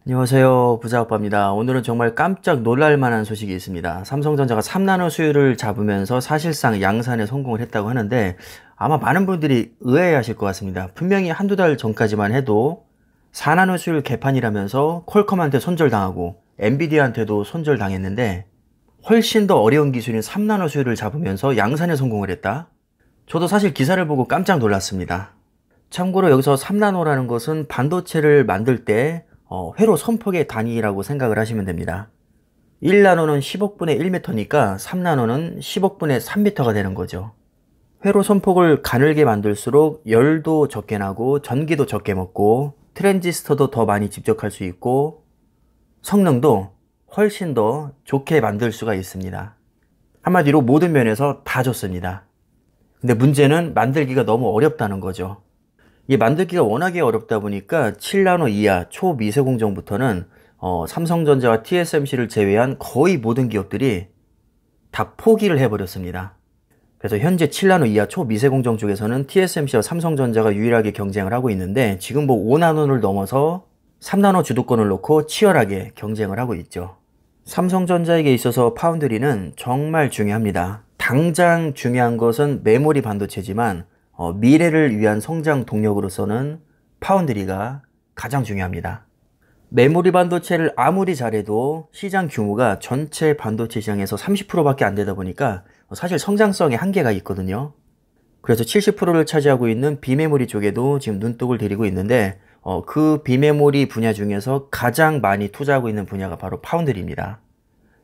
안녕하세요. 부자오빠입니다. 오늘은 정말 깜짝 놀랄 만한 소식이 있습니다. 삼성전자가 3나노 수율을 잡으면서 사실상 양산에 성공을 했다고 하는데 아마 많은 분들이 의아해하실 것 같습니다. 분명히 한두 달 전까지만 해도 4나노 수율 개판이라면서 퀄컴한테 손절당하고 엔비디아한테도 손절당했는데 훨씬 더 어려운 기술인 3나노 수율을 잡으면서 양산에 성공을 했다? 저도 사실 기사를 보고 깜짝 놀랐습니다. 참고로 여기서 3나노라는 것은 반도체를 만들 때 회로 선폭의 단위라고 생각을 하시면 됩니다. 1나노는 10억분의 1m니까 3나노는 10억분의 3m가 되는 거죠. 회로 선폭을 가늘게 만들수록 열도 적게 나고 전기도 적게 먹고 트랜지스터도 더 많이 집적할 수 있고 성능도 훨씬 더 좋게 만들 수가 있습니다. 한마디로 모든 면에서 다 좋습니다. 근데 문제는 만들기가 너무 어렵다는 거죠. 이 만들기가 워낙에 어렵다 보니까 7나노 이하 초미세공정부터는 삼성전자와 TSMC를 제외한 거의 모든 기업들이 다 포기를 해버렸습니다. 그래서 현재 7나노 이하 초미세공정 쪽에서는 TSMC와 삼성전자가 유일하게 경쟁을 하고 있는데 지금 뭐 5나노를 넘어서 3나노 주도권을 놓고 치열하게 경쟁을 하고 있죠. 삼성전자에게 있어서 파운드리는 정말 중요합니다. 당장 중요한 것은 메모리 반도체지만 미래를 위한 성장 동력으로서는 파운드리가 가장 중요합니다. 메모리 반도체를 아무리 잘해도 시장 규모가 전체 반도체 시장에서 30%밖에 안 되다 보니까 사실 성장성에 한계가 있거든요. 그래서 70%를 차지하고 있는 비메모리 쪽에도 지금 눈독을 들이고 있는데 그 비메모리 분야 중에서 가장 많이 투자하고 있는 분야가 바로 파운드리입니다.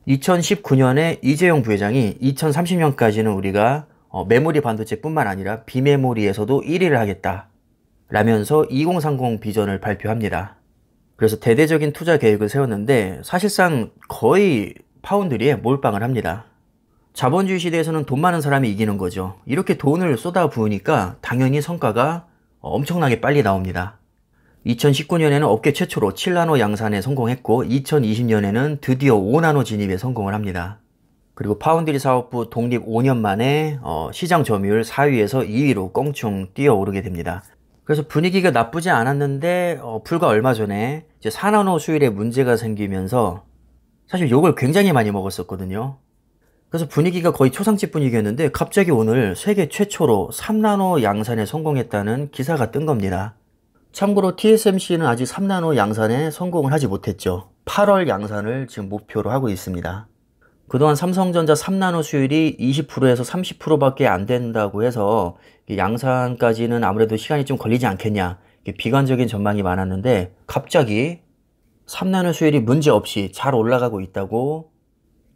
2019년에 이재용 부회장이 2030년까지는 우리가 메모리 반도체뿐만 아니라 비메모리에서도 1위를 하겠다 라면서 2030 비전을 발표합니다. 그래서 대대적인 투자 계획을 세웠는데 사실상 거의 파운드리에 몰빵을 합니다. 자본주의 시대에서는 돈 많은 사람이 이기는 거죠. 이렇게 돈을 쏟아 부으니까 당연히 성과가 엄청나게 빨리 나옵니다. 2019년에는 업계 최초로 7나노 양산에 성공했고 2020년에는 드디어 5나노 진입에 성공을 합니다. 그리고 파운드리 사업부 독립 5년 만에 시장 점유율 4위에서 2위로 껑충 뛰어오르게 됩니다. 그래서 분위기가 나쁘지 않았는데 불과 얼마 전에 이제 4나노 수율에 문제가 생기면서 사실 욕을 굉장히 많이 먹었었거든요. 그래서 분위기가 거의 초상집 분위기였는데 갑자기 오늘 세계 최초로 3나노 양산에 성공했다는 기사가 뜬 겁니다. 참고로 TSMC는 아직 3나노 양산에 성공을 하지 못했죠. 8월 양산을 지금 목표로 하고 있습니다. 그동안 삼성전자 3나노 수율이 20%에서 30%밖에 안 된다고 해서 양산까지는 아무래도 시간이 좀 걸리지 않겠냐 비관적인 전망이 많았는데 갑자기 3나노 수율이 문제없이 잘 올라가고 있다고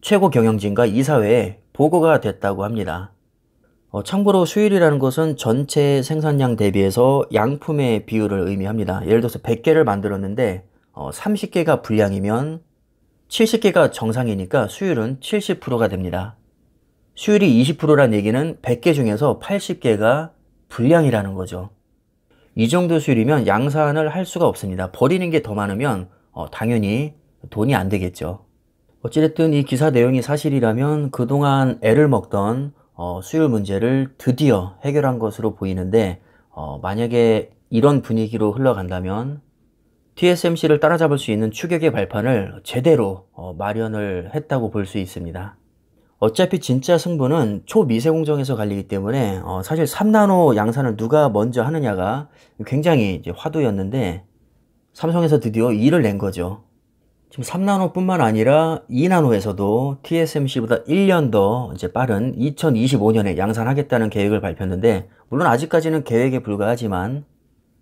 최고 경영진과 이사회에 보고가 됐다고 합니다. 참고로 수율이라는 것은 전체 생산량 대비해서 양품의 비율을 의미합니다. 예를 들어서 100개를 만들었는데 30개가 불량이면 70개가 정상이니까 수율은 70%가 됩니다. 수율이 20%란 얘기는 100개 중에서 80개가 불량이라는 거죠. 이 정도 수율이면 양산을 할 수가 없습니다. 버리는 게 더 많으면 당연히 돈이 안 되겠죠. 어찌됐든 이 기사 내용이 사실이라면 그동안 애를 먹던 수율 문제를 드디어 해결한 것으로 보이는데 만약에 이런 분위기로 흘러간다면 TSMC를 따라잡을 수 있는 추격의 발판을 제대로 마련을 했다고 볼 수 있습니다. 어차피 진짜 승부는 초미세공정에서 갈리기 때문에 사실 3나노 양산을 누가 먼저 하느냐가 굉장히 이제 화두였는데 삼성에서 드디어 2를 낸 거죠. 지금 3나노 뿐만 아니라 2나노에서도 TSMC보다 1년 더 이제 빠른 2025년에 양산하겠다는 계획을 발표했는데 물론 아직까지는 계획에 불과하지만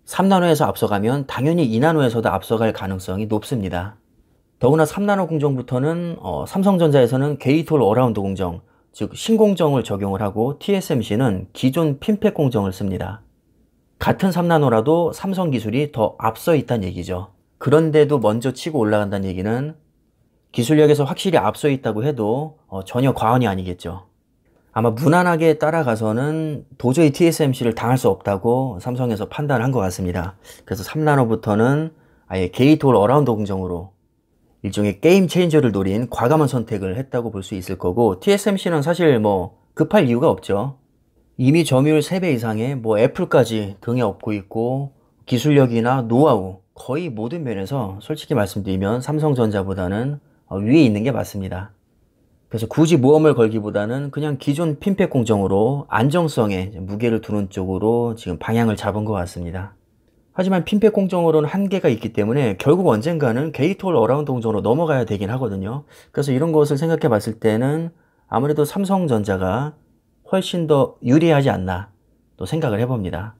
3나노에서 앞서가면 당연히 2나노에서도 앞서갈 가능성이 높습니다. 더구나 3나노 공정부터는 삼성전자에서는 게이트 올 어라운드 공정, 즉 신공정을 적용을 하고 TSMC는 기존 핀팩 공정을 씁니다. 같은 3나노라도 삼성 기술이 더 앞서 있다는 얘기죠. 그런데도 먼저 치고 올라간다는 얘기는 기술력에서 확실히 앞서 있다고 해도 전혀 과언이 아니겠죠. 아마 무난하게 따라가서는 도저히 TSMC를 당할 수 없다고 삼성에서 판단한 것 같습니다. 그래서 3나노부터는 아예 게이트 올 어라운드 공정으로 일종의 게임 체인저를 노린 과감한 선택을 했다고 볼 수 있을 거고 TSMC는 사실 뭐 급할 이유가 없죠. 이미 점유율 3배 이상의 애플까지 등에 업고 있고 기술력이나 노하우 거의 모든 면에서 솔직히 말씀드리면 삼성전자보다는 위에 있는 게 맞습니다. 그래서 굳이 모험을 걸기보다는 그냥 기존 핀팩 공정으로 안정성에 무게를 두는 쪽으로 지금 방향을 잡은 것 같습니다. 하지만 핀팩 공정으로는 한계가 있기 때문에 결국 언젠가는 게이트홀 어라운드 공정으로 넘어가야 되긴 하거든요. 그래서 이런 것을 생각해 봤을 때는 아무래도 삼성전자가 훨씬 더 유리하지 않나 또 생각을 해봅니다.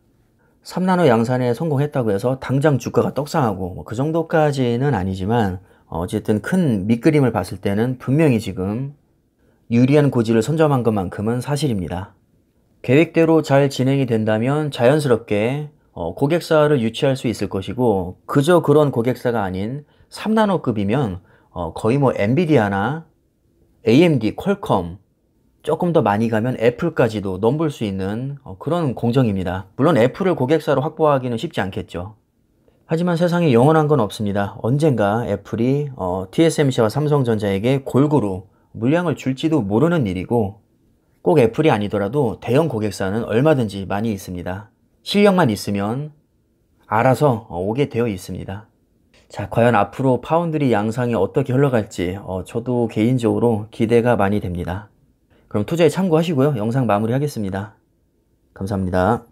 3나노 양산에 성공했다고 해서 당장 주가가 떡상하고 그 정도까지는 아니지만 어쨌든 큰 밑그림을 봤을 때는 분명히 지금 유리한 고지를 선점한 것만큼은 사실입니다. 계획대로 잘 진행이 된다면 자연스럽게 고객사를 유치할 수 있을 것이고, 그저 그런 고객사가 아닌 3나노급이면 거의 뭐 엔비디아나 AMD, 퀄컴, 조금 더 많이 가면 애플까지도 넘볼 수 있는 그런 공정입니다. 물론 애플을 고객사로 확보하기는 쉽지 않겠죠. 하지만 세상에 영원한 건 없습니다. 언젠가 애플이 TSMC와 삼성전자에게 골고루 물량을 줄지도 모르는 일이고, 꼭 애플이 아니더라도 대형 고객사는 얼마든지 많이 있습니다. 실력만 있으면 알아서 오게 되어 있습니다. 자, 과연 앞으로 파운드리 양상이 어떻게 흘러갈지 저도 개인적으로 기대가 많이 됩니다. 그럼 투자에 참고하시고요. 영상 마무리하겠습니다. 감사합니다.